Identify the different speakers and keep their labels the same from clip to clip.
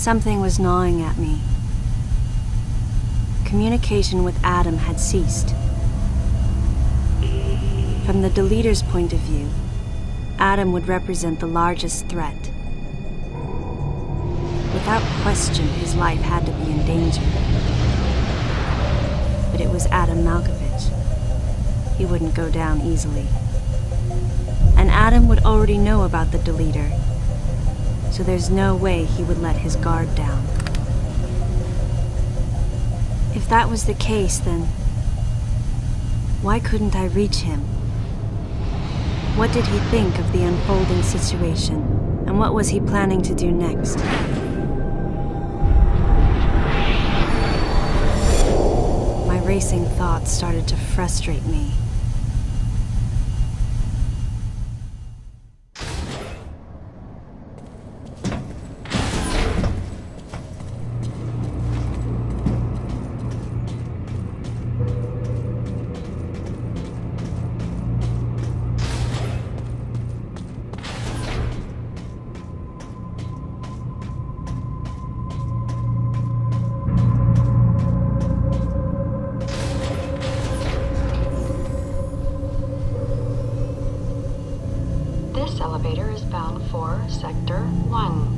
Speaker 1: Something was gnawing at me. Communication with Adam had ceased. From the deleter's point of view, Adam would represent the largest threat. Without question, his life had to be in danger. But it was Adam Malkovich. He wouldn't go down easily. And Adam would already know about the deleter, so there's no way he would let his guard down. If that was the case, then why couldn't I reach him? What did he think of the unfolding situation, and what was he planning to do next? My racing thoughts started to frustrate me.
Speaker 2: This elevator is bound for Sector 1.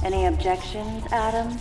Speaker 1: Any objections, Adam?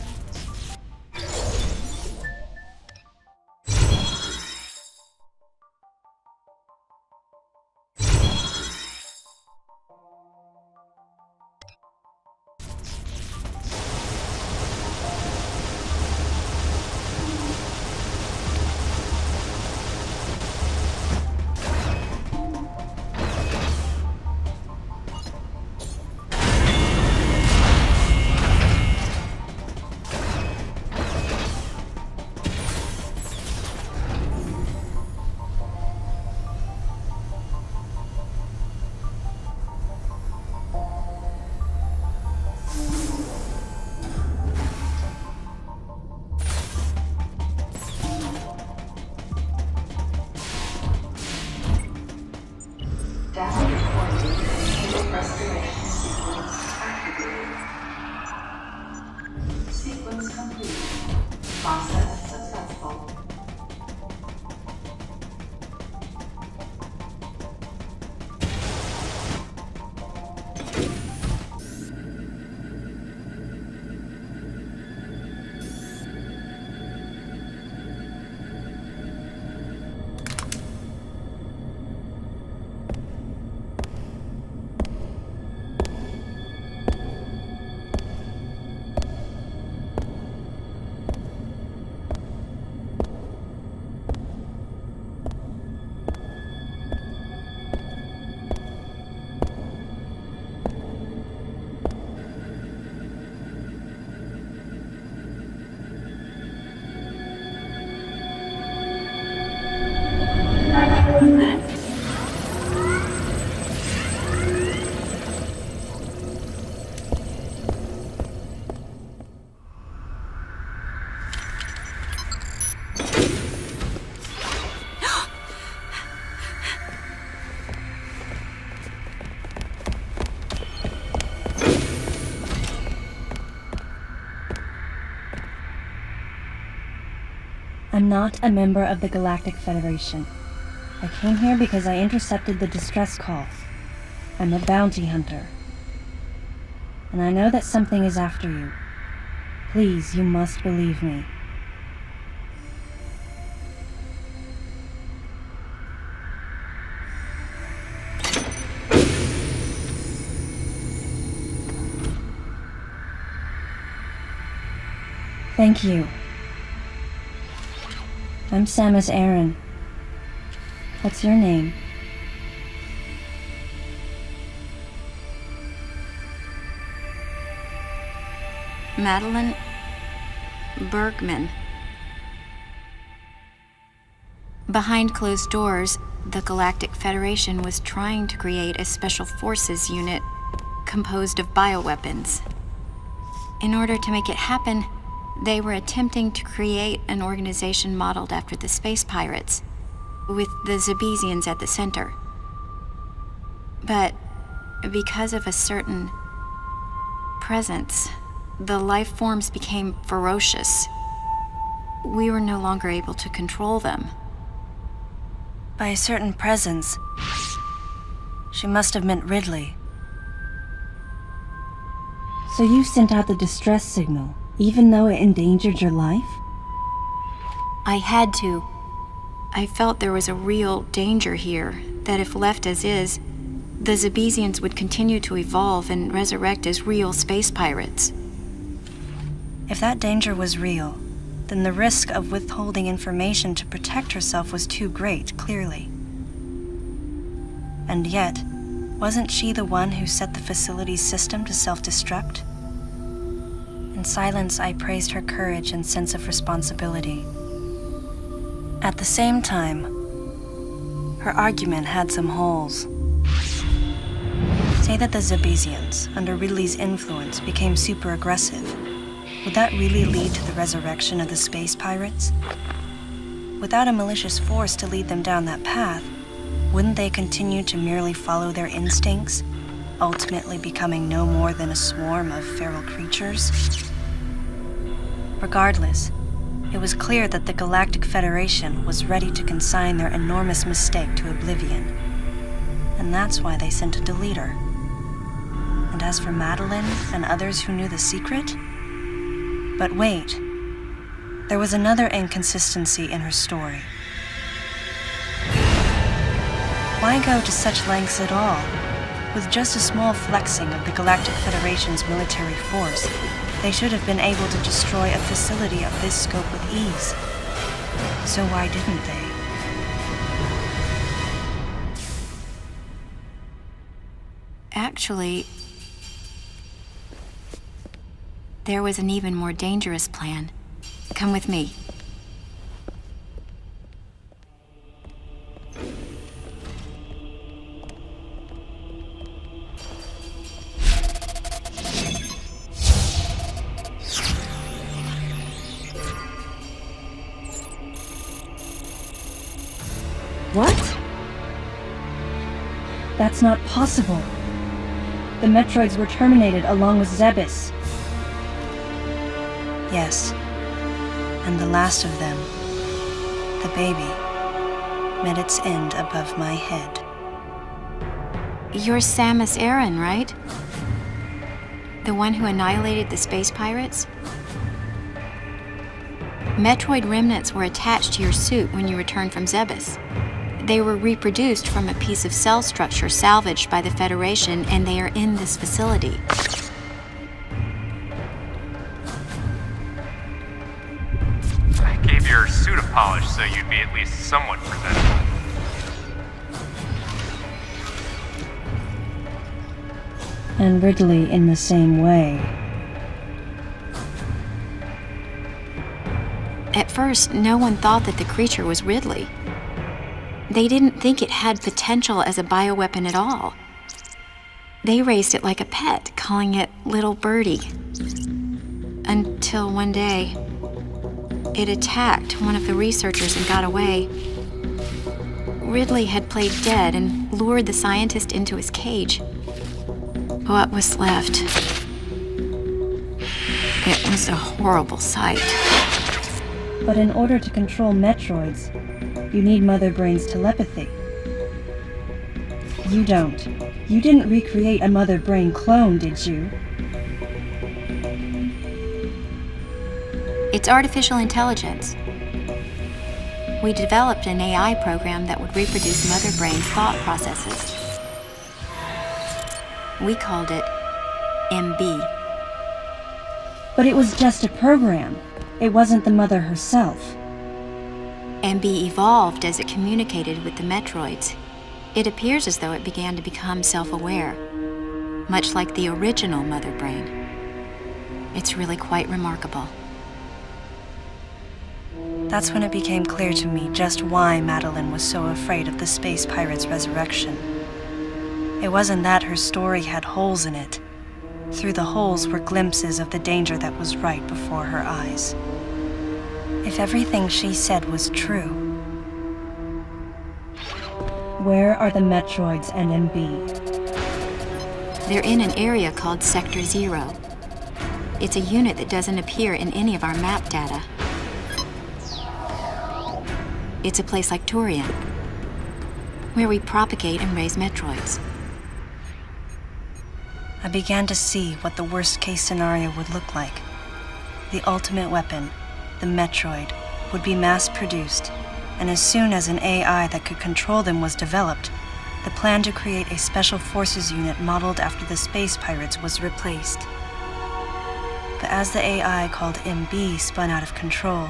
Speaker 2: Data recording. Restoration sequence activated. Sequence complete. Process successful.
Speaker 1: I'm not a member of the Galactic Federation. I came here because I intercepted the distress call. I'm a bounty hunter. And I know that something is after you. Please, you must believe me. Thank you. I'm Samus Aran. What's your name?
Speaker 3: Madeline Bergman. Behind closed doors, the Galactic Federation was trying to create a special forces unit composed of bioweapons. In order to make it happen, they were attempting to create an organization modeled after the space pirates, with the Zebesians at the center. But because of a certain presence, the life forms became ferocious. We were no longer able to control them.
Speaker 1: By a certain presence, she must have meant Ridley. So you sent out the distress signal, even though it endangered your life?
Speaker 3: I had to. I felt there was a real danger here, that if left as is, the Zebesians would continue to evolve and resurrect as real space pirates.
Speaker 1: If that danger was real, then the risk of withholding information to protect herself was too great, clearly. And yet, wasn't she the one who set the facility's system to self-destruct? In silence, I praised her courage and sense of responsibility. At the same time, her argument had some holes. Say that the Zebesians, under Ridley's influence, became super aggressive. Would that really lead to the resurrection of the space pirates? Without a malicious force to lead them down that path, wouldn't they continue to merely follow their instincts, ultimately becoming no more than a swarm of feral creatures? Regardless, it was clear that the Galactic Federation was ready to consign their enormous mistake to oblivion. And that's why they sent a deleter. And as for Madeline and others who knew the secret? But wait, there was another inconsistency in her story. Why go to such lengths at all? With just a small flexing of the Galactic Federation's military force, they should have been able to destroy a facility of this scope with ease. So why didn't they?
Speaker 3: Actually, there was an even more dangerous plan. Come with me.
Speaker 1: What? That's not possible. The Metroids were terminated along with Zebes. Yes. And the last of them, the baby, met its end above my head.
Speaker 3: You're Samus Aran, right? The one who annihilated the space pirates? Metroid remnants were attached to your suit when you returned from Zebes. They were reproduced from a piece of cell structure salvaged by the Federation, and they are in this facility.
Speaker 4: I gave your suit a polish so you'd be at least somewhat presentable.
Speaker 1: And Ridley in the same way.
Speaker 3: At first, no one thought that the creature was Ridley. They didn't think it had potential as a bioweapon at all. They raised it like a pet, calling it Little Birdie. Until one day, it attacked one of the researchers and got away. Ridley had played dead and lured the scientist into his cage. What was left? It was a horrible sight.
Speaker 1: But in order to control Metroids, you need Mother Brain's telepathy. You don't. You didn't recreate a Mother Brain clone, did you?
Speaker 3: It's artificial intelligence. We developed an AI program that would reproduce Mother Brain's thought processes. We called it MB.
Speaker 1: But it was just a program. It wasn't the Mother herself.
Speaker 3: MB evolved as it communicated with the Metroids. It appears as though it began to become self-aware, much like the original Mother Brain. It's really quite remarkable.
Speaker 1: That's when it became clear to me just why Madeline was so afraid of the space pirate's resurrection. It wasn't that her story had holes in it. Through the holes were glimpses of the danger that was right before her eyes. If everything she said was true, where are the Metroids and MB?
Speaker 3: They're in an area called Sector 0. It's a unit that doesn't appear in any of our map data. It's a place like Turian, where we propagate and raise Metroids.
Speaker 1: I began to see what the worst-case scenario would look like. The ultimate weapon, the Metroid, would be mass-produced, and as soon as an AI that could control them was developed, the plan to create a special forces unit modeled after the space pirates was replaced. But as the AI called MB spun out of control,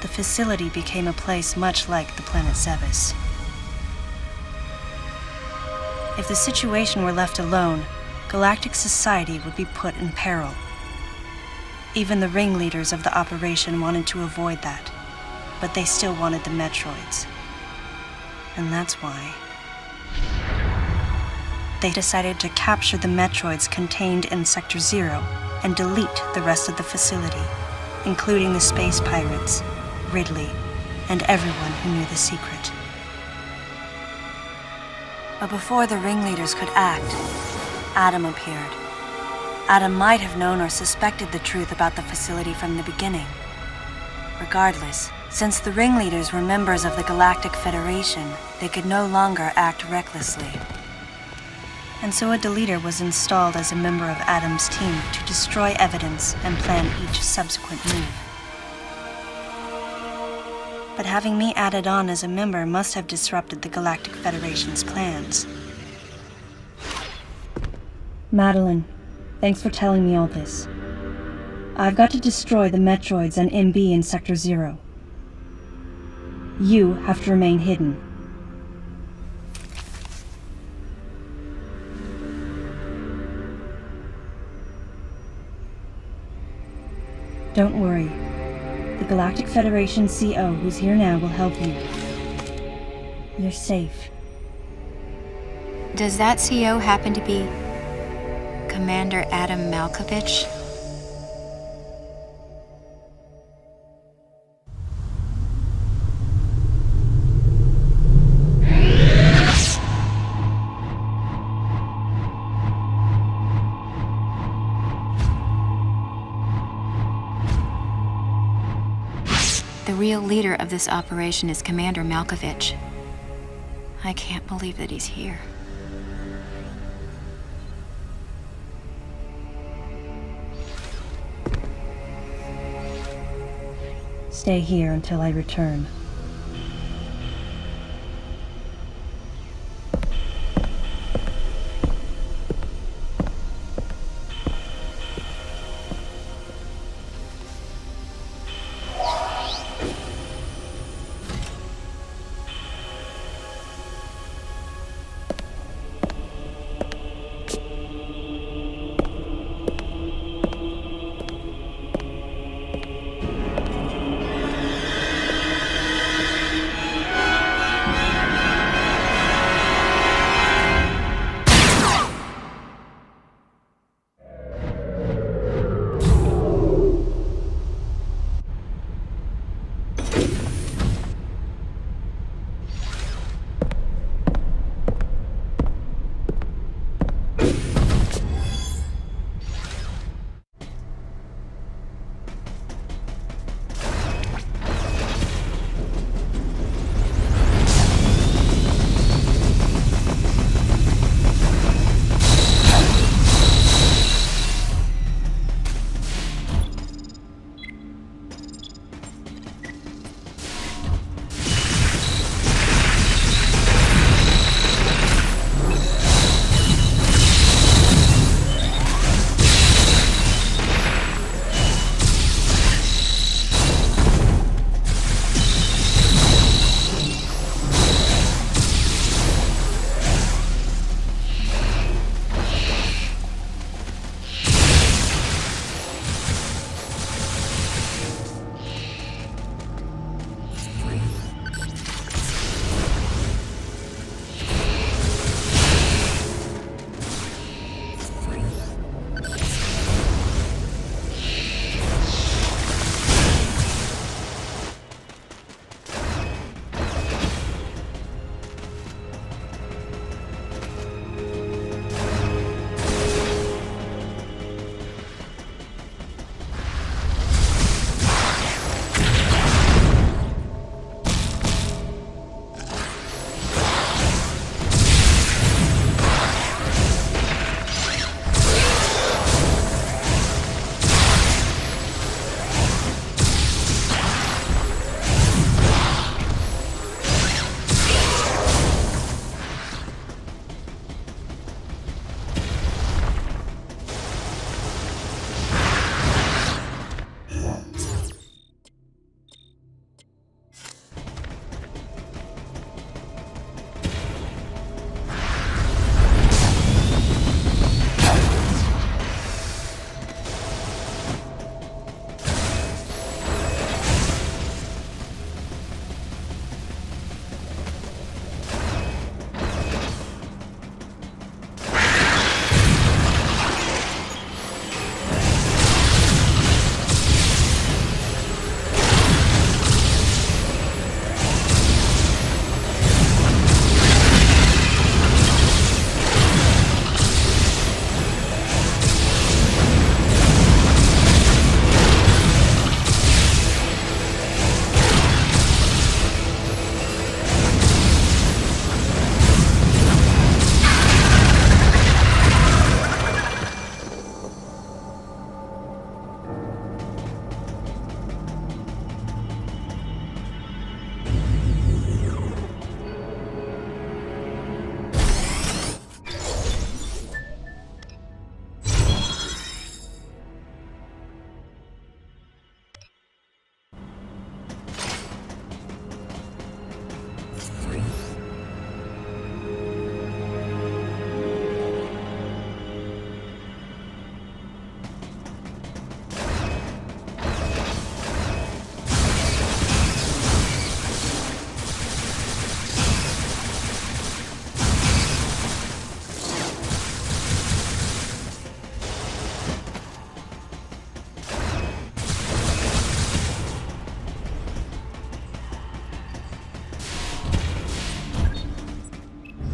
Speaker 1: the facility became a place much like the planet Zebes. If the situation were left alone, galactic society would be put in peril. Even the ringleaders of the operation wanted to avoid that, but they still wanted the Metroids. And that's why they decided to capture the Metroids contained in Sector 0 and delete the rest of the facility, including the space pirates, Ridley, and everyone who knew the secret. But before the ringleaders could act, Adam appeared. Adam might have known or suspected the truth about the facility from the beginning. Regardless, since the ringleaders were members of the Galactic Federation, they could no longer act recklessly. And so a deleter was installed as a member of Adam's team to destroy evidence and plan each subsequent move. But having me added on as a member must have disrupted the Galactic Federation's plans. Madeline, thanks for telling me all this. I've got to destroy the Metroids and MB in Sector 0. You have to remain hidden. Don't worry. The Galactic Federation CO who's here now will help you. You're safe.
Speaker 3: Does that CO happen to be Commander Adam Malkovich? The real leader of this operation is Commander Malkovich. I can't believe that he's here.
Speaker 1: Stay here until I return.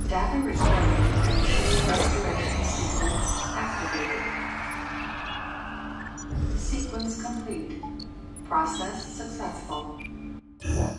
Speaker 2: Data recording and restoration sequence activated. Sequence complete. Process successful.